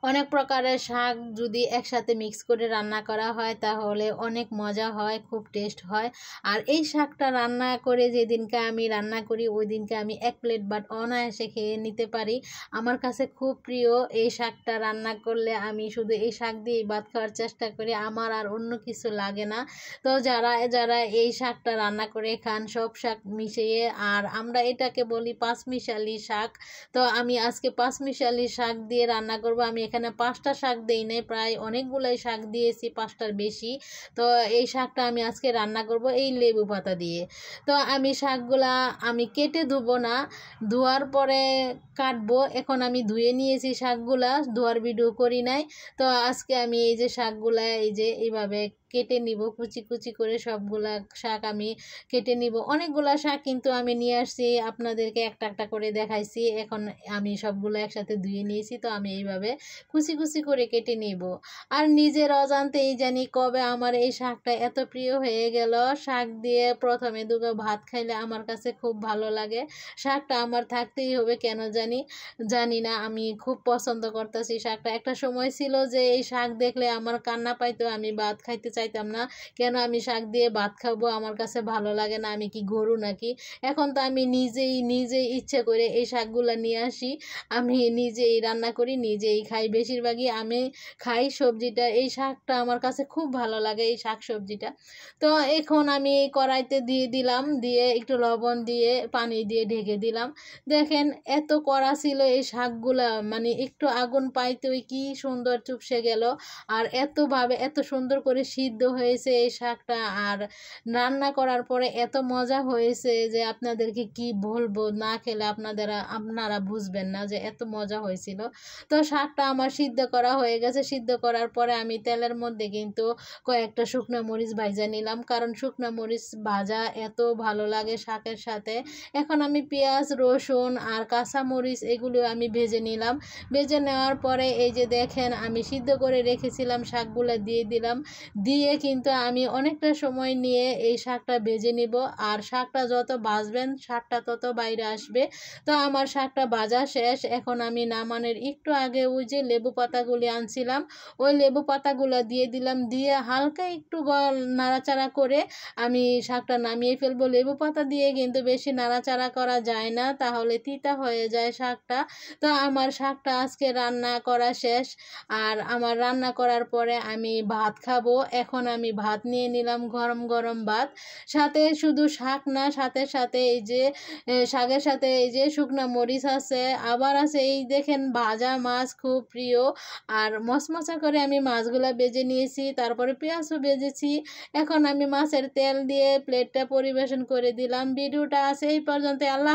অনেক প্রকারের শাক যদি একসাথে মিক্স করে রান্না করা হয় তাহলে অনেক মজা হয়, খুব টেস্ট হয়। আর এই শাকটা রান্না করে যেদিনকে আমি রান্না করি ওই দিনকে আমি 1 প্লেট ভাত অনায়াসে খেয়ে নিতে পারি। আমার কাছে খুব প্রিয় এই শাকটা রান্না করলে। আমি শুধু এই শাক দিয়েই ভাত খাওয়ার চেষ্টা করি, আমার আর অন্য কিছু লাগে না। তো যারা যারা এই শাকটা রান্না করে খান সব শাক মিশিয়ে, আর আমরা এটাকে বলি পাঁচমিশালি শাক। তো আমি আজকে পাঁচমিশালি শাক দিয়ে রান্না করব। আমি এখানে 5টা শাক দেই নাই, প্রায় অনেকগুলাই শাক দিয়েছি, 5টার বেশি। তো এই শাকটা আমি আজকে রান্না করব এই লেবু পাতা দিয়ে। তো আমি শাকগুলা আমি কেটে ধুবো না, ধোয়ার পরে কাটবো। এখন আমি ধুয়ে নিয়েছি শাকগুলা, ধোয়ার ভিডিও করি নাই। তো আজকে আমি এই যে শাকগুলা এই যে এইভাবে কেটে নিব, কুচি কুচি করে সবগুলা শাক আমি কেটে নিব। অনেকগুলা শাক কিন্তু আমি নিয়ে আসছি, আপনাদেরকে একটা একটা করে দেখাইছি। এখন আমি সবগুলো একসাথে ধুয়ে নিয়েছি, তো আমি এইভাবে কুচি কুচি করে কেটে নিব। আর নিজের অজান্তেই জানি কবে আমার এই শাকটা এত প্রিয় হয়ে গেল। শাক দিয়ে প্রথমে দুটো ভাত খাইলে আমার কাছে খুব ভালো লাগে। শাকটা আমার থাকতেই হবে, কেন জানি না, আমি খুব পছন্দ করতেছি শাকটা। একটা সময় ছিল যে এই শাক দেখলে আমার কান্না পাইতো, আমি ভাত খাইতে চাইতাম না। কেন আমি শাক দিয়ে ভাত খাবো, আমার কাছে ভালো লাগে না, আমি কি গরু নাকি? এখন তো আমি নিজেই ইচ্ছে করে এই শাকগুলো নিয়ে আসি, আমি নিজেই রান্না করি, নিজেই খাই। বেশিরভাগই আমি খাই সবজিটা। এই শাকটা আমার কাছে খুব ভালো লাগে, এই শাক সবজিটা। তো এখন আমি এই কড়াইতে দিয়ে দিলাম, দিয়ে একটু লবণ দিয়ে পানি দিয়ে ঢেকে দিলাম। দেখেন এত কড়া ছিল এই শাকগুলা, মানে একটু আগুন পাইতেই কি সুন্দর চুপসে গেল। আর এত সুন্দর করে সিদ্ধ হয়েছে এই শাকটা, আর রান্না করার পরে এত মজা হয়েছে যে আপনাদেরকে কি বলবো, না খেলে আপনারা বুঝবেন না যে এত মজা হয়েছিল। তো শাকটা আমার সিদ্ধ করা হয়ে গেছে। সিদ্ধ করার পরে আমি তেলের মধ্যে কিন্তু কয়েকটা শুকনো মরিচ ভাজা নিলাম, কারণ শুকনো মরিচ ভাজা এত ভালো লাগে শাকের সাথে। এখন আমি পেঁয়াজ, রসুন আর কাঁচা মরিচ এগুলো আমি ভেজে নিলাম। ভেজে নেওয়ার পরে এই যে দেখেন আমি সিদ্ধ করে রেখেছিলাম শাকগুলো দিয়ে দিলাম। দিয়ে কিন্তু আমি অনেকটা সময় নিয়ে এই শাকটা ভেজে নিব। আর শাকটা যত ভাজবেন শাকটা তত বাইরে আসবে। তো আমার শাকটা ভাজা শেষ। এখন আমি নামানোর একটু আগে ওই যে লেবু পাতাগুলি আনছিলাম ওই লেবু পাতাগুলো দিয়ে দিলাম, দিয়ে হালকা একটু নাড়াচাড়া করে আমি শাকটা নামিয়ে ফেলবো। লেবু পাতা দিয়ে কিন্তু বেশি নাড়াচাড়া করা যায় না, তাহলে তিতা হয়ে যায় শাকটা। তো আমার শাকটা আজকে রান্না করা শেষ। আর আমার রান্না করার পরে আমি ভাত খাবো। এখন আমি ভাত নিয়ে নিলাম, গরম গরম ভাত। সাথে শুধু শাক না, সাথে সাথে এই যে শাকের সাথে এই যে শুকনো মরিচ আছে, আবার আছে এই দেখেন ভাজা মাছ, খুব প্রিয়। আর মশমশা করে আমি মাছগুলা ভেজে নিয়েছি, তারপরে পেঁয়াজও ভেজেছি। এখন আমি মাছের তেল দিয়ে প্লেটটা পরিবেশন করে দিলাম। ভিডিওটা আছে এই পর্যন্ত। আল্লাহ।